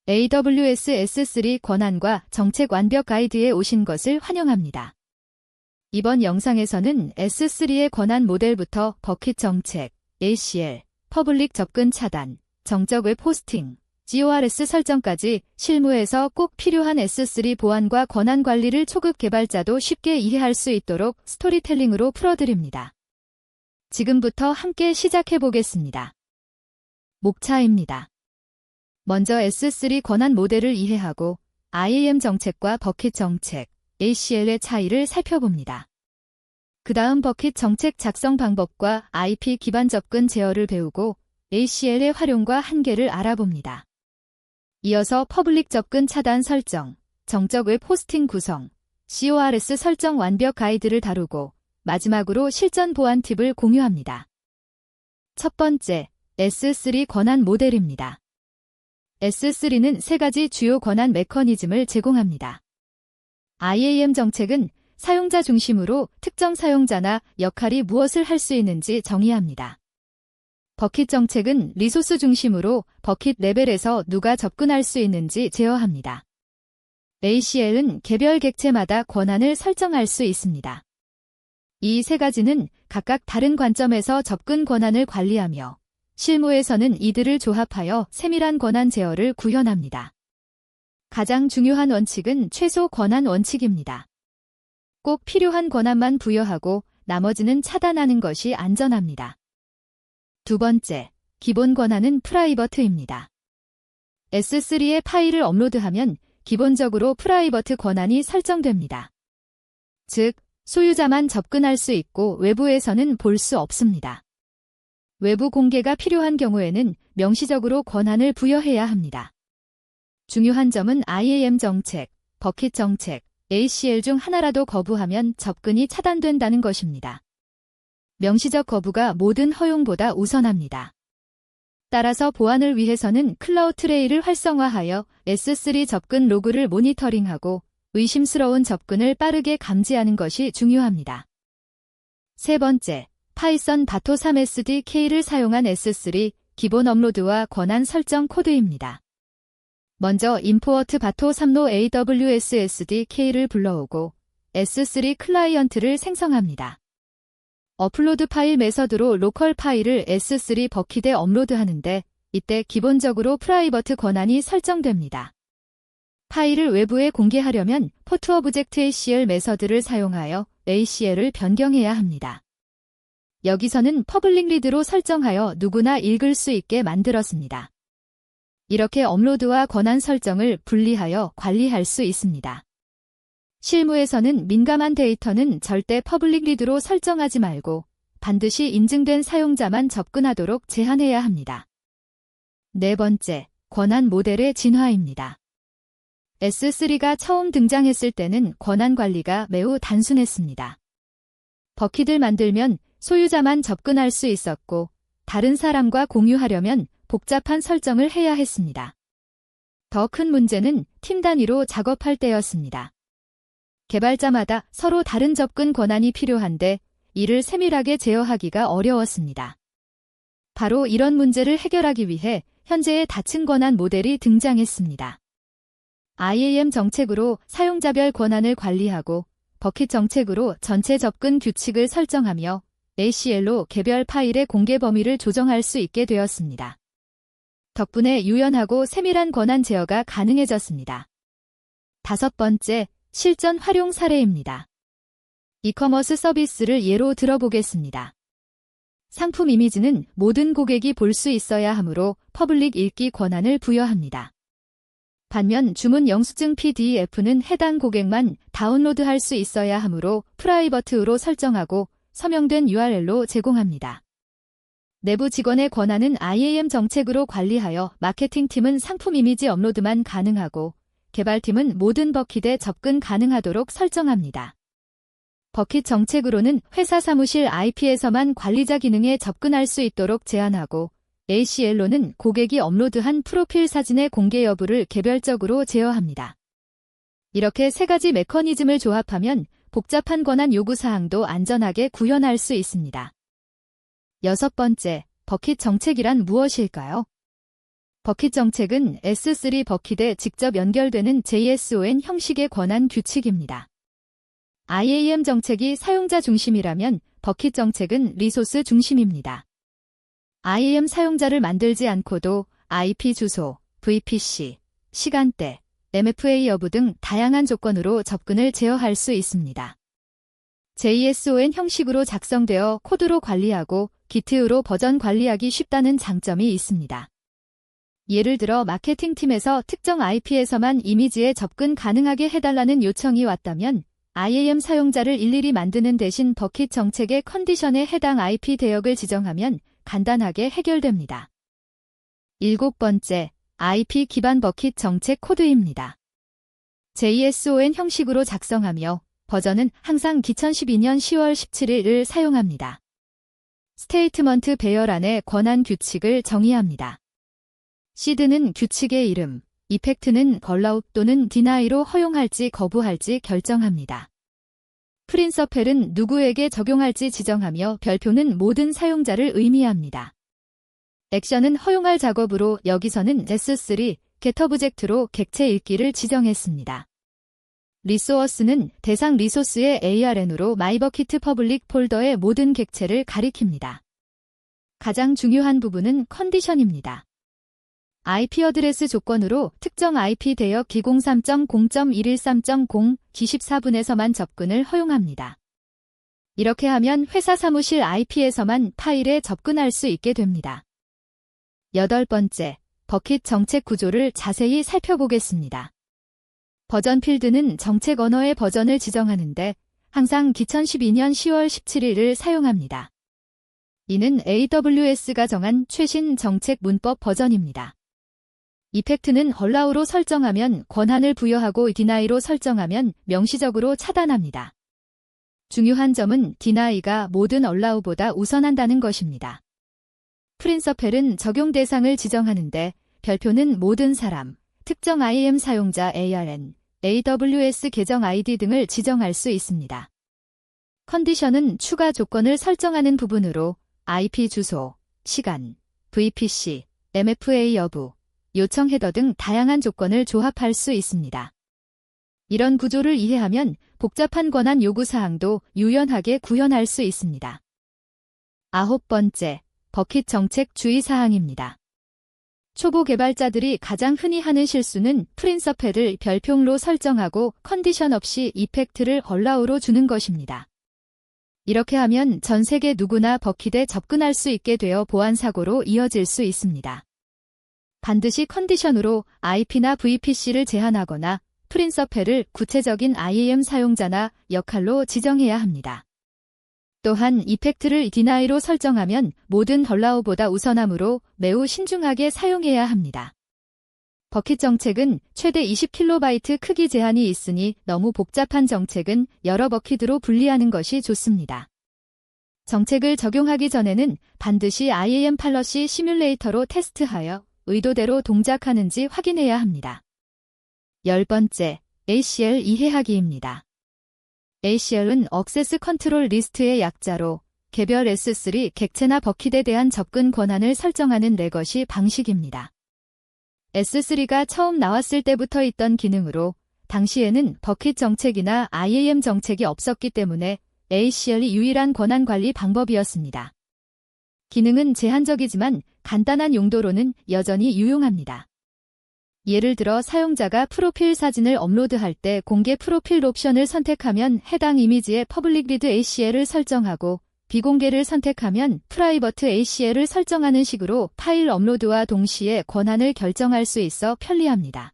AWS S3 권한과 정책 완벽 가이드에 오신 것을 환영합니다. 이번 영상에서는 S3의 권한 모델부터 버킷 정책, ACL, 퍼블릭 접근 차단, 정적 웹 호스팅, GORS 설정까지 실무에서 꼭 필요한 S3 보안과 권한 관리를 초급 개발자도 쉽게 이해할 수 있도록 스토리텔링으로 풀어드립니다. 지금부터 함께 시작해보겠습니다. 목차입니다. 먼저 S3 권한 모델을 이해하고 IAM 정책과 버킷 정책, ACL의 차이를 살펴봅니다. 그 다음 버킷 정책 작성 방법과 IP 기반 접근 제어를 배우고 ACL의 활용과 한계를 알아봅니다. 이어서 퍼블릭 접근 차단 설정, 정적 웹 호스팅 구성, GORS 설정 완벽 가이드를 다루고 마지막으로 실전 보안 팁을 공유합니다. 첫 번째, S3 권한 모델입니다. S3는 세 가지 주요 권한 메커니즘을 제공합니다. IAM 정책은 사용자 중심으로 특정 사용자나 역할이 무엇을 할 수 있는지 정의합니다. 버킷 정책은 리소스 중심으로 버킷 레벨에서 누가 접근할 수 있는지 제어합니다. ACL은 개별 객체마다 권한을 설정할 수 있습니다. 이 세 가지는 각각 다른 관점에서 접근 권한을 관리하며 실무에서는 이들을 조합하여 세밀한 권한 제어를 구현합니다. 가장 중요한 원칙은 최소 권한 원칙입니다. 꼭 필요한 권한만 부여하고 나머지는 차단하는 것이 안전합니다. 두 번째, 기본 권한은 프라이버트입니다. S3의 파일을 업로드하면 기본적으로 프라이버트 권한이 설정됩니다. 즉, 소유자만 접근할 수 있고 외부에서는 볼 수 없습니다. 외부 공개가 필요한 경우에는 명시적으로 권한을 부여해야 합니다. 중요한 점은 IAM 정책, 버킷 정책, ACL 중 하나라도 거부하면 접근이 차단된다는 것입니다. 명시적 거부가 모든 허용보다 우선합니다. 따라서 보안을 위해서는 클라우드트레이를 활성화하여 S3 접근 로그를 모니터링하고 의심스러운 접근을 빠르게 감지하는 것이 중요합니다. 세 번째, 파이썬 바토 3 SDK를 사용한 S3 기본 업로드와 권한 설정 코드입니다. 먼저 임포트 바토 3로 AWS SDK를 불러오고 S3 클라이언트를 생성합니다. 업로드 파일 메서드로 로컬 파일을 S3 버킷에 업로드하는데 이때 기본적으로 프라이버트 권한이 설정됩니다. 파일을 외부에 공개하려면 포트 오브젝트 ACL 메서드를 사용하여 ACL을 변경해야 합니다. 여기서는 퍼블릭 리드로 설정하여 누구나 읽을 수 있게 만들었습니다. 이렇게 업로드와 권한 설정을 분리하여 관리할 수 있습니다. 실무에서는 민감한 데이터는 절대 퍼블릭 리드로 설정하지 말고 반드시 인증된 사용자만 접근하도록 제한해야 합니다. 네 번째, 권한 모델의 진화입니다. S3가 처음 등장했을 때는 권한 관리가 매우 단순했습니다. 버킷을 만들면 소유자만 접근할 수 있었고 다른 사람과 공유하려면 복잡한 설정을 해야 했습니다. 더 큰 문제는 팀 단위로 작업할 때였습니다. 개발자마다 서로 다른 접근 권한이 필요한데 이를 세밀하게 제어하기가 어려웠습니다. 바로 이런 문제를 해결하기 위해 현재의 다층 권한 모델이 등장했습니다. IAM 정책으로 사용자별 권한을 관리하고 버킷 정책으로 전체 접근 규칙을 설정하며 ACL로 개별 파일의 공개 범위를 조정할 수 있게 되었습니다. 덕분에 유연하고 세밀한 권한 제어가 가능해졌습니다. 다섯 번째, 실전 활용 사례입니다. 이커머스 서비스를 예로 들어보겠습니다. 상품 이미지는 모든 고객이 볼 수 있어야 하므로 퍼블릭 읽기 권한을 부여합니다. 반면 주문 영수증 PDF는 해당 고객만 다운로드할 수 있어야 하므로 프라이버트로 설정하고 서명된 URL로 제공합니다. 내부 직원의 권한은 IAM 정책으로 관리하여 마케팅팀은 상품 이미지 업로드만 가능하고 개발팀은 모든 버킷에 접근 가능하도록 설정합니다. 버킷 정책으로는 회사 사무실 IP에서만 관리자 기능에 접근할 수 있도록 제한하고 ACL로는 고객이 업로드한 프로필 사진의 공개 여부를 개별적으로 제어합니다. 이렇게 세 가지 메커니즘을 조합하면 복잡한 권한 요구사항도 안전하게 구현할 수 있습니다. 여섯 번째, 버킷 정책이란 무엇일까요? 버킷 정책은 S3 버킷에 직접 연결되는 JSON 형식의 권한 규칙입니다. IAM 정책이 사용자 중심이라면 버킷 정책은 리소스 중심입니다. IAM 사용자를 만들지 않고도 IP 주소, VPC, 시간대, MFA 여부 등 다양한 조건으로 접근을 제어할 수 있습니다. JSON 형식으로 작성되어 코드로 관리하고 Git으로 버전 관리하기 쉽다는 장점이 있습니다. 예를 들어 마케팅팀에서 특정 IP에서만 이미지에 접근 가능하게 해달라는 요청이 왔다면 IAM 사용자를 일일이 만드는 대신 버킷 정책의 컨디션에 해당 IP 대역을 지정하면 간단하게 해결됩니다. 7번째, IP 기반 버킷 정책 코드입니다. JSON 형식으로 작성하며 버전은 항상 2012년 10월 17일을 사용합니다. 스테이트먼트 배열안에 권한 규칙을 정의합니다. 시드는 규칙의 이름, 이펙트는 allow 또는 deny로 허용할지 거부할지 결정합니다. 프린서펠은 누구에게 적용할지 지정하며 별표는 모든 사용자를 의미합니다. 액션은 허용할 작업으로 여기서는 S3 get 오브젝트로 객체 읽기를 지정했습니다. 리소어스는 대상 리소스의 ARN으로 마이버킷 퍼블릭 폴더의 모든 객체를 가리킵니다. 가장 중요한 부분은 컨디션입니다. IP 어드레스 조건으로 특정 IP 대역 203.0.113.0 G14분에서만 접근을 허용합니다. 이렇게 하면 회사 사무실 IP에서만 파일에 접근할 수 있게 됩니다. 8번째, 버킷 정책 구조를 자세히 살펴보겠습니다. 버전 필드는 정책 언어의 버전을 지정하는데 항상 2012년 10월 17일을 사용합니다. 이는 AWS가 정한 최신 정책 문법 버전입니다. 이펙트는 allow로 설정하면 권한을 부여하고 deny로 설정하면 명시적으로 차단합니다. 중요한 점은 deny가 모든 allow보다 우선한다는 것입니다. 프린서펠은 적용 대상을 지정하는데 별표는 모든 사람, 특정 IAM 사용자 ARN, AWS 계정 ID 등을 지정할 수 있습니다. 컨디션은 추가 조건을 설정하는 부분으로 IP 주소, 시간, VPC, MFA 여부, 요청 헤더 등 다양한 조건을 조합할 수 있습니다. 이런 구조를 이해하면 복잡한 권한 요구사항도 유연하게 구현할 수 있습니다. 9번째, 버킷 정책 주의사항입니다. 초보 개발자들이 가장 흔히 하는 실수는 프린서펠을 별표로 설정하고 컨디션 없이 이펙트를 allow로 주는 것입니다. 이렇게 하면 전 세계 누구나 버킷에 접근할 수 있게 되어 보안 사고로 이어질 수 있습니다. 반드시 컨디션으로 IP나 VPC를 제한하거나 프린서펠을 구체적인 IAM 사용자나 역할로 지정해야 합니다. 또한 이펙트를 deny로 설정하면 모든 allow보다 우선하므로 매우 신중하게 사용해야 합니다. 버킷 정책은 최대 20KB 크기 제한이 있으니 너무 복잡한 정책은 여러 버킷으로 분리하는 것이 좋습니다. 정책을 적용하기 전에는 반드시 IAM 팔러시 시뮬레이터로 테스트하여 의도대로 동작하는지 확인해야 합니다. 10번째, ACL 이해하기입니다. ACL은 액세스 컨트롤 리스트의 약자로 개별 S3 객체나 버킷에 대한 접근 권한을 설정하는 레거시 방식입니다. S3가 처음 나왔을 때부터 있던 기능으로 당시에는 버킷 정책이나 IAM 정책이 없었기 때문에 ACL이 유일한 권한 관리 방법이었습니다. 기능은 제한적이지만 간단한 용도로는 여전히 유용합니다. 예를 들어 사용자가 프로필 사진을 업로드할 때 공개 프로필 옵션을 선택하면 해당 이미지에 퍼블릭 리드 ACL을 설정하고 비공개를 선택하면 프라이버트 ACL을 설정하는 식으로 파일 업로드와 동시에 권한을 결정할 수 있어 편리합니다.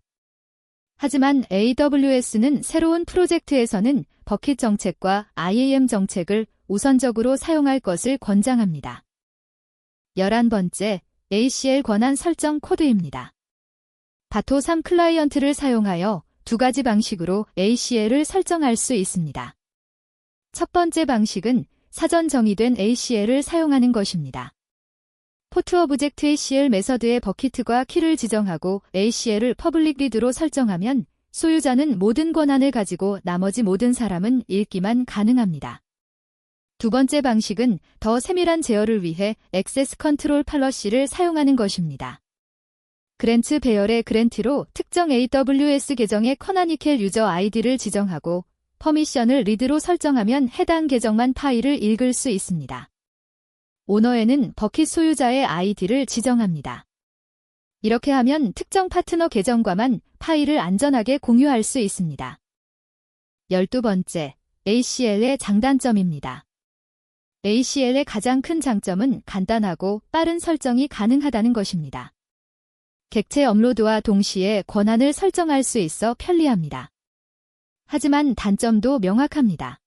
하지만 AWS는 새로운 프로젝트에서는 버킷 정책과 IAM 정책을 우선적으로 사용할 것을 권장합니다. 11번째, ACL 권한 설정 코드입니다. 바토3 클라이언트를 사용하여 두 가지 방식으로 ACL을 설정할 수 있습니다. 첫 번째 방식은 사전 정의된 ACL을 사용하는 것입니다. 포트 오브젝트 ACL 메서드의 버킷과 키를 지정하고 ACL을 퍼블릭 리드로 설정하면 소유자는 모든 권한을 가지고 나머지 모든 사람은 읽기만 가능합니다. 두 번째 방식은 더 세밀한 제어를 위해 액세스 컨트롤 팔러시를 사용하는 것입니다. 그랜츠 배열의 그랜티로 특정 AWS 계정의 커나니켈 유저 아이디를 지정하고 퍼미션을 리드로 설정하면 해당 계정만 파일을 읽을 수 있습니다. 오너에는 버킷 소유자의 아이디를 지정합니다. 이렇게 하면 특정 파트너 계정과만 파일을 안전하게 공유할 수 있습니다. 12번째, ACL의 장단점입니다. ACL의 가장 큰 장점은 간단하고 빠른 설정이 가능하다는 것입니다. 객체 업로드와 동시에 권한을 설정할 수 있어 편리합니다. 하지만 단점도 명확합니다.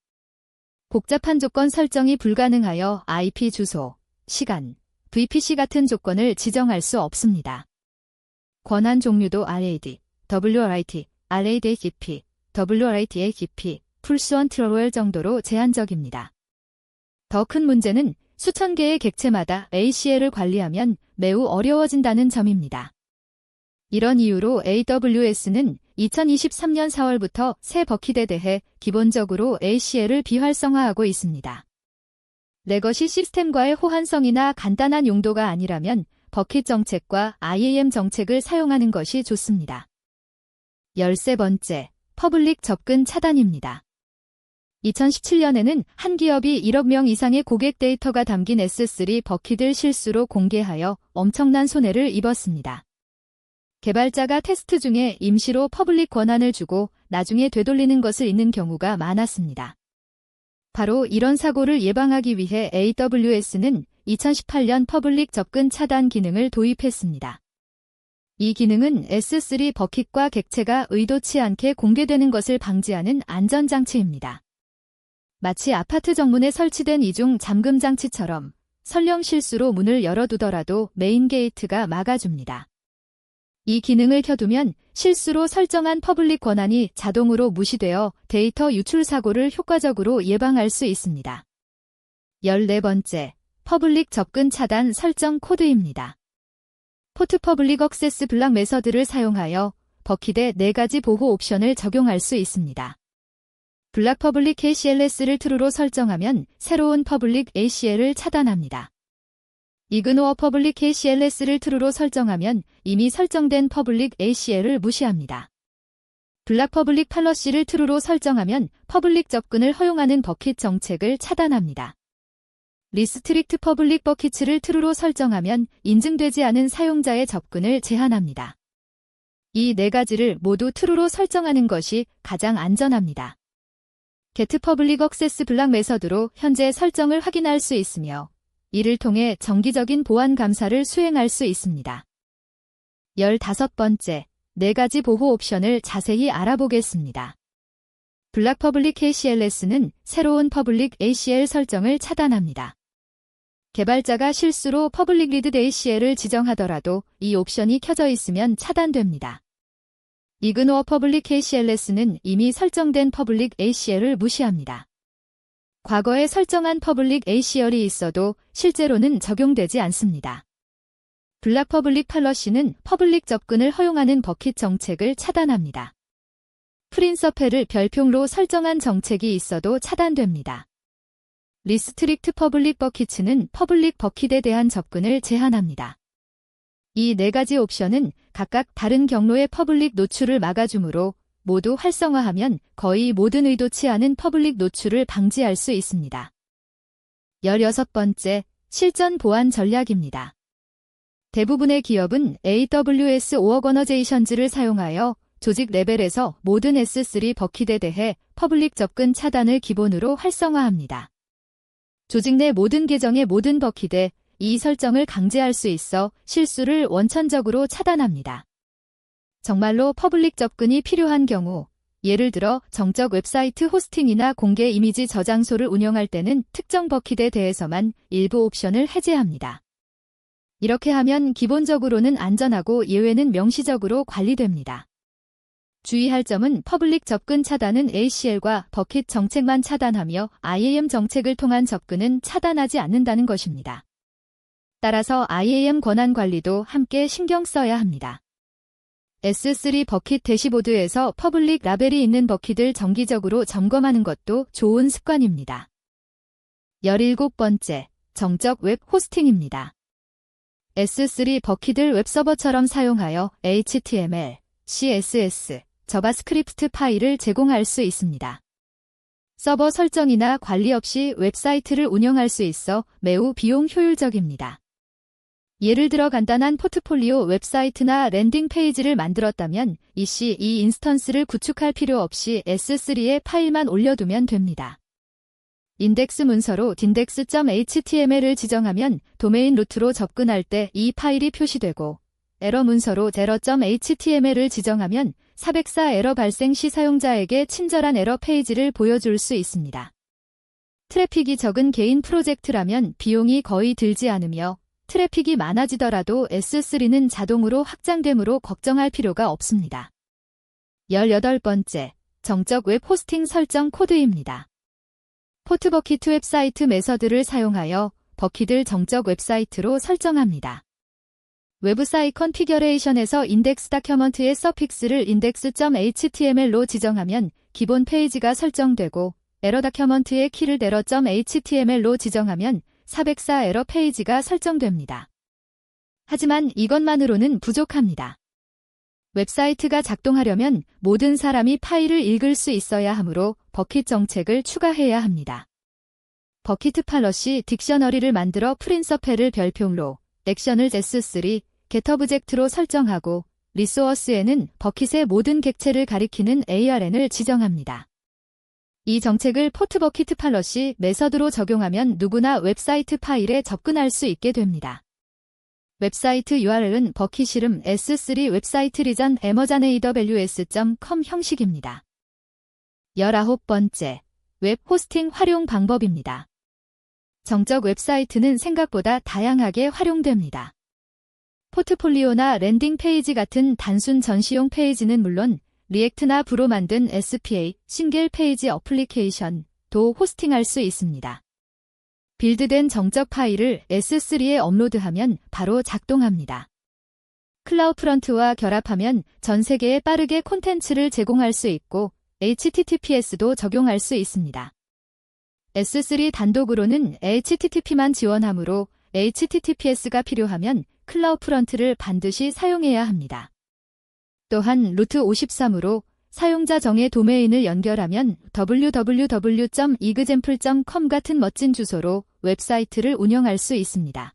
복잡한 조건 설정이 불가능하여 IP 주소, 시간, VPC 같은 조건을 지정할 수 없습니다. 권한 종류도 RAD, WRIT, RADHCP, WRITHCP, 풀스원 트롤 정도로 제한적입니다. 더 큰 문제는 수천 개의 객체마다 ACL을 관리하면 매우 어려워진다는 점입니다. 이런 이유로 AWS는 2023년 4월부터 새 버킷에 대해 기본적으로 ACL을 비활성화하고 있습니다. 레거시 시스템과의 호환성이나 간단한 용도가 아니라면 버킷 정책과 IAM 정책을 사용하는 것이 좋습니다. 13번째, 퍼블릭 접근 차단입니다. 2017년에는 한 기업이 1억 명 이상의 고객 데이터가 담긴 S3 버킷을 실수로 공개하여 엄청난 손해를 입었습니다. 개발자가 테스트 중에 임시로 퍼블릭 권한을 주고 나중에 되돌리는 것을 잊는 경우가 많았습니다. 바로 이런 사고를 예방하기 위해 AWS는 2018년 퍼블릭 접근 차단 기능을 도입했습니다. 이 기능은 S3 버킷과 객체가 의도치 않게 공개되는 것을 방지하는 안전장치입니다. 마치 아파트 정문에 설치된 이중 잠금 장치처럼 설령 실수로 문을 열어두더라도 메인 게이트가 막아줍니다. 이 기능을 켜두면 실수로 설정한 퍼블릭 권한이 자동으로 무시되어 데이터 유출 사고를 효과적으로 예방할 수 있습니다. 14번째, 퍼블릭 접근 차단 설정 코드입니다. 포트 퍼블릭 억세스 블락 메서드를 사용하여 버킷에 4가지 보호 옵션을 적용할 수 있습니다. 블락 퍼블릭 ACLS를 true로 설정하면 새로운 퍼블릭 ACL을 차단합니다. 이그노어 퍼블릭 ACLS를 true로 설정하면 이미 설정된 퍼블릭 ACL을 무시합니다. 블락 퍼블릭 팔러시를 true로 설정하면 퍼블릭 접근을 허용하는 버킷 정책을 차단합니다. 리스트릭트 퍼블릭 버킷을 true로 설정하면 인증되지 않은 사용자의 접근을 제한합니다. 이 4가지를 모두 true로 설정하는 것이 가장 안전합니다. get 퍼블릭 억세스 블락 메서드로 현재 설정을 확인할 수 있으며 이를 통해 정기적인 보안 감사를 수행할 수 있습니다. 15번째, 4가지 보호 옵션을 자세히 알아보겠습니다. 블락 퍼블릭 ACLS는 새로운 퍼블릭 ACL 설정을 차단합니다. 개발자가 실수로 퍼블릭 리드 ACL을 지정하더라도 이 옵션이 켜져 있으면 차단됩니다. 이그노어 퍼블릭 ACLS는 이미 설정된 퍼블릭 ACL을 무시합니다. 과거에 설정한 퍼블릭 ACL이 있어도 실제로는 적용되지 않습니다. 블락 퍼블릭 팔러시는 퍼블릭 접근을 허용하는 버킷 정책을 차단합니다. 프린서펠을 별표로 설정한 정책이 있어도 차단됩니다. 리스트릭트 퍼블릭 버킷은 퍼블릭 버킷에 대한 접근을 제한합니다. 이 4가지 옵션은 각각 다른 경로의 퍼블릭 노출을 막아주므로 모두 활성화하면 거의 모든 의도치 않은 퍼블릭 노출을 방지할 수 있습니다. 16번째, 실전 보안 전략입니다. 대부분의 기업은 AWS 오어거너제이션즈를 사용하여 조직 레벨에서 모든 S3 버킷에 대해 퍼블릭 접근 차단을 기본으로 활성화합니다. 조직 내 모든 계정의 모든 버킷에 이 설정을 강제할 수 있어 실수를 원천적으로 차단합니다. 정말로 퍼블릭 접근이 필요한 경우, 예를 들어 정적 웹사이트 호스팅이나 공개 이미지 저장소를 운영할 때는 특정 버킷에 대해서만 일부 옵션을 해제합니다. 이렇게 하면 기본적으로는 안전하고 예외는 명시적으로 관리됩니다. 주의할 점은 퍼블릭 접근 차단은 ACL과 버킷 정책만 차단하며 IAM 정책을 통한 접근은 차단하지 않는다는 것입니다. 따라서 IAM 권한 관리도 함께 신경 써야 합니다. S3 버킷 대시보드에서 퍼블릭 라벨이 있는 버킷을 정기적으로 점검하는 것도 좋은 습관입니다. 17번째, 정적 웹 호스팅입니다. S3 버킷을 웹서버처럼 사용하여 HTML, CSS, 자바스크립트 파일을 제공할 수 있습니다. 서버 설정이나 관리 없이 웹사이트를 운영할 수 있어 매우 비용 효율적입니다. 예를 들어 간단한 포트폴리오 웹사이트나 랜딩 페이지를 만들었다면 이 인스턴스를 구축할 필요 없이 S3에 파일만 올려두면 됩니다. 인덱스 문서로 index.html을 지정하면 도메인 루트로 접근할 때 이 파일이 표시되고, 에러 문서로 error.html을 지정하면 404 에러 발생 시 사용자에게 친절한 에러 페이지를 보여줄 수 있습니다. 트래픽이 적은 개인 프로젝트라면 비용이 거의 들지 않으며 트래픽이 많아지더라도 S3는 자동으로 확장되므로 걱정할 필요가 없습니다. 18번째, 정적 웹 호스팅 설정 코드입니다. 포트버킷 웹사이트 메서드를 사용하여 버킷을 정적 웹사이트로 설정합니다. 웹사이트 컨피겨레이션에서 인덱스 다큐먼트의 서픽스를 index.html로 지정하면 기본 페이지가 설정되고 에러 다큐먼트의 키를 error.html로 지정하면 404 에러 페이지가 설정됩니다. 하지만 이것만으로는 부족합니다. 웹사이트가 작동하려면 모든 사람이 파일을 읽을 수 있어야 하므로 버킷 정책을 추가해야 합니다. 버킷 팔러시 딕셔너리를 만들어 프린서펠을 별표로, 액션을 S3, getObject로 설정하고 리소어스에는 버킷의 모든 객체를 가리키는 ARN을 지정합니다. 이 정책을 포트버킷 팔러시 메서드로 적용하면 누구나 웹사이트 파일에 접근할 수 있게 됩니다. 웹사이트 URL은 버킷 이름 S3 웹사이트 리전 amazon.aws.com 형식입니다. 19번째, 웹 호스팅 활용 방법입니다. 정적 웹사이트는 생각보다 다양하게 활용됩니다. 포트폴리오나 랜딩 페이지 같은 단순 전시용 페이지는 물론 리액트나 브로 만든 SPA, 싱글 페이지 어플리케이션도 호스팅할 수 있습니다. 빌드된 정적 파일을 S3에 업로드하면 바로 작동합니다. 클라우드프런트와 결합하면 전 세계에 빠르게 콘텐츠를 제공할 수 있고 HTTPS도 적용할 수 있습니다. S3 단독으로는 HTTP만 지원하므로 HTTPS가 필요하면 클라우드프런트를 반드시 사용해야 합니다. 또한 루트 53으로 사용자 정의 도메인을 연결하면 www.example.com 같은 멋진 주소로 웹사이트를 운영할 수 있습니다.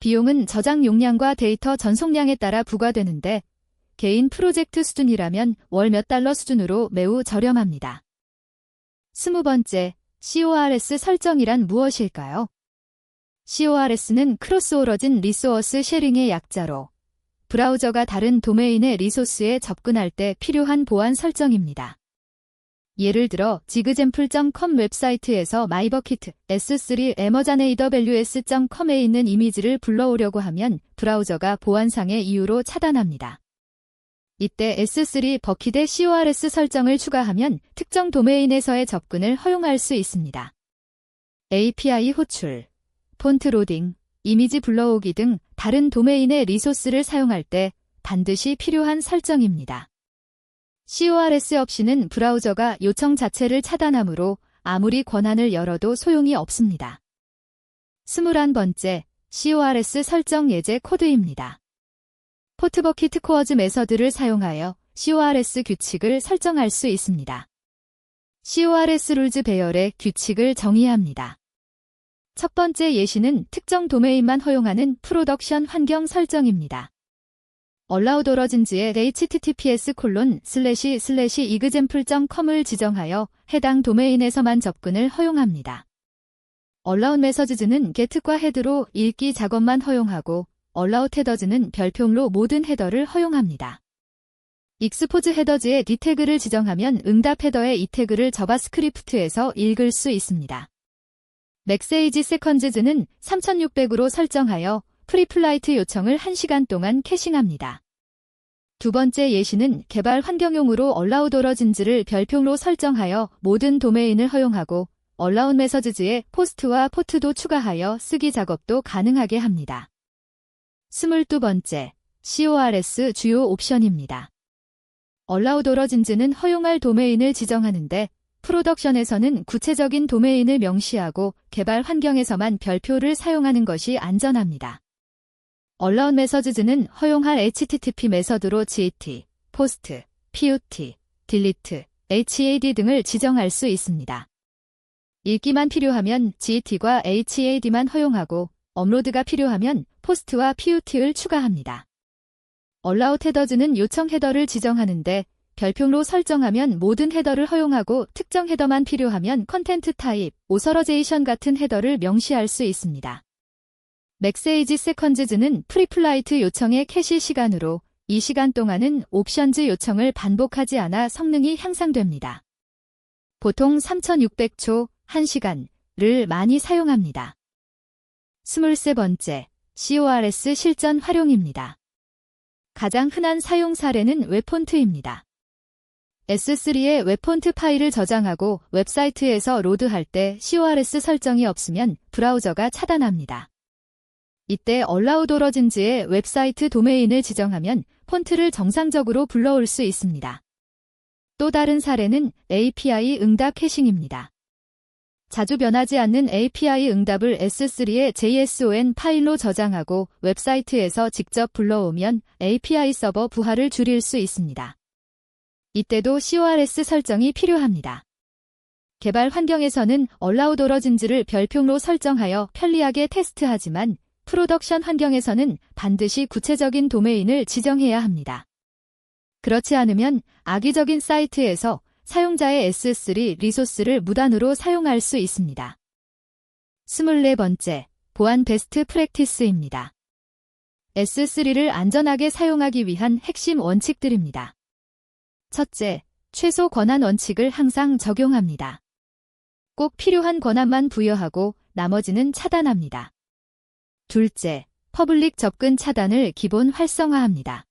비용은 저장 용량과 데이터 전송량에 따라 부과되는데 개인 프로젝트 수준이라면 월 몇 달러 수준으로 매우 저렴합니다. 20번째, CORS 설정이란 무엇일까요? CORS는 크로스 오러진 리소어스 쉐링의 약자로 브라우저가 다른 도메인의 리소스에 접근할 때 필요한 보안 설정입니다. 예를 들어 example.com 웹사이트에서 마이버킷 S3 amazon.aws.com에 있는 이미지를 불러오려고 하면 브라우저가 보안상의 이유로 차단합니다. 이때 S3 버킷에 CORS 설정을 추가하면 특정 도메인에서의 접근을 허용할 수 있습니다. API 호출, 폰트 로딩, 이미지 불러오기 등 다른 도메인의 리소스를 사용할 때 반드시 필요한 설정입니다. CORS 없이는 브라우저가 요청 자체를 차단하므로 아무리 권한을 열어도 소용이 없습니다. 21번째, CORS 설정 예제 코드입니다. 포트버킷 코어즈 메서드를 사용하여 CORS 규칙을 설정할 수 있습니다. CORS 룰즈 배열의 규칙을 정의합니다. 첫 번째 예시는 특정 도메인만 허용하는 프로덕션 환경 설정입니다. allowed origins의 https://example.com을 지정하여 해당 도메인에서만 접근을 허용합니다. allowed messages는 get과 head로 읽기 작업만 허용하고 allowed headers는 별표로 모든 헤더를 허용합니다. expose headers의 d태그를 지정하면 응답 헤더의 이 태그를 자바스크립트에서 읽을 수 있습니다. maxage seconds는 3600으로 설정하여 프리플라이트 요청을 1시간 동안 캐싱합니다. 두 번째 예시는 개발 환경용으로 allowed origins를 별표로 설정하여 모든 도메인을 허용하고 allowed messages에 post와 port도 추가하여 쓰기 작업도 가능하게 합니다. 22번째, CORS 주요 옵션입니다. allowed origins는 허용할 도메인을 지정하는데 프로덕션에서는 구체적인 도메인을 명시하고 개발 환경에서만 별표를 사용하는 것이 안전합니다. Allowed Methods는 허용할 HTTP 메서드로 GT, POST, PUT, DELETE, HAD 등을 지정할 수 있습니다. 읽기만 필요하면 GT과 HAD만 허용하고 업로드가 필요하면 POST와 PUT를 추가합니다. Allowed Headers는 요청 헤더를 지정하는데 별표로 설정하면 모든 헤더를 허용하고 특정 헤더만 필요하면 컨텐트 타입, 오서러제이션 같은 헤더를 명시할 수 있습니다. Message Sequences는 프리플라이트 요청의 캐시 시간으로 이 시간 동안은 옵션즈 요청을 반복하지 않아 성능이 향상됩니다. 보통 3600초, 1시간을 많이 사용합니다. 23번째, CORS 실전 활용입니다. 가장 흔한 사용 사례는 웹폰트입니다. S3에 웹폰트 파일을 저장하고 웹사이트에서 로드할 때 CORS 설정이 없으면 브라우저가 차단합니다. 이때 Allowed Origins의 웹사이트 도메인을 지정하면 폰트를 정상적으로 불러올 수 있습니다. 또 다른 사례는 API 응답 캐싱입니다. 자주 변하지 않는 API 응답을 S3의 JSON 파일로 저장하고 웹사이트에서 직접 불러오면 API 서버 부하를 줄일 수 있습니다. 이때도 CORS 설정이 필요합니다. 개발 환경에서는 Allowed Origins를 별표로 설정하여 편리하게 테스트하지만 프로덕션 환경에서는 반드시 구체적인 도메인을 지정해야 합니다. 그렇지 않으면 악의적인 사이트에서 사용자의 S3 리소스를 무단으로 사용할 수 있습니다. 24번째, 보안 베스트 프랙티스입니다. S3를 안전하게 사용하기 위한 핵심 원칙들입니다. 첫째, 최소 권한 원칙을 항상 적용합니다. 꼭 필요한 권한만 부여하고 나머지는 차단합니다. 둘째, 퍼블릭 접근 차단을 기본 활성화합니다.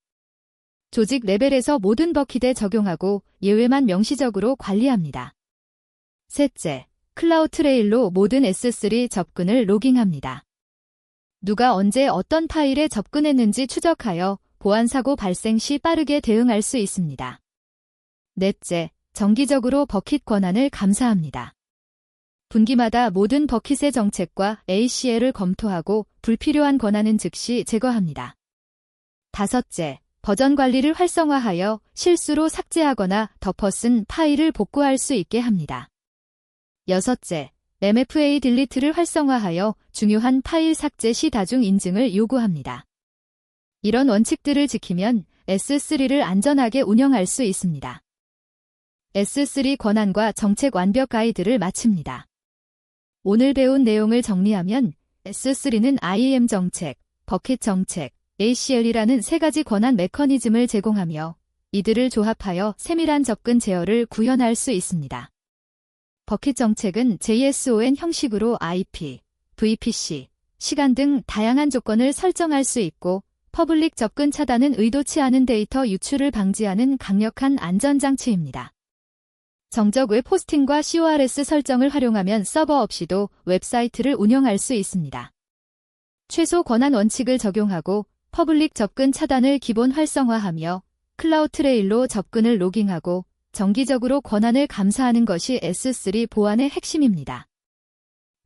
조직 레벨에서 모든 버킷에 적용하고 예외만 명시적으로 관리합니다. 셋째, 클라우드 트레일로 모든 S3 접근을 로깅합니다. 누가 언제 어떤 파일에 접근했는지 추적하여 보안 사고 발생 시 빠르게 대응할 수 있습니다. 넷째, 정기적으로 버킷 권한을 감사합니다. 분기마다 모든 버킷의 정책과 ACL을 검토하고 불필요한 권한은 즉시 제거합니다. 다섯째, 버전 관리를 활성화하여 실수로 삭제하거나 덮어쓴 파일을 복구할 수 있게 합니다. 여섯째, MFA 딜리트를 활성화하여 중요한 파일 삭제 시 다중 인증을 요구합니다. 이런 원칙들을 지키면 S3를 안전하게 운영할 수 있습니다. S3 권한과 정책 완벽 가이드를 마칩니다. 오늘 배운 내용을 정리하면 S3는 IAM 정책, 버킷 정책, ACL이라는 세 가지 권한 메커니즘을 제공하며 이들을 조합하여 세밀한 접근 제어를 구현할 수 있습니다. 버킷 정책은 JSON 형식으로 IP, VPC, 시간 등 다양한 조건을 설정할 수 있고 퍼블릭 접근 차단은 의도치 않은 데이터 유출을 방지하는 강력한 안전장치입니다. 정적 웹 호스팅과 CORS 설정을 활용하면 서버 없이도 웹사이트를 운영할 수 있습니다. 최소 권한 원칙을 적용하고 퍼블릭 접근 차단을 기본 활성화하며 클라우드 트레일로 접근을 로깅하고 정기적으로 권한을 감사하는 것이 S3 보안의 핵심입니다.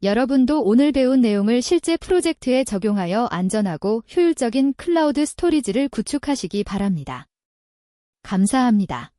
여러분도 오늘 배운 내용을 실제 프로젝트에 적용하여 안전하고 효율적인 클라우드 스토리지를 구축하시기 바랍니다. 감사합니다.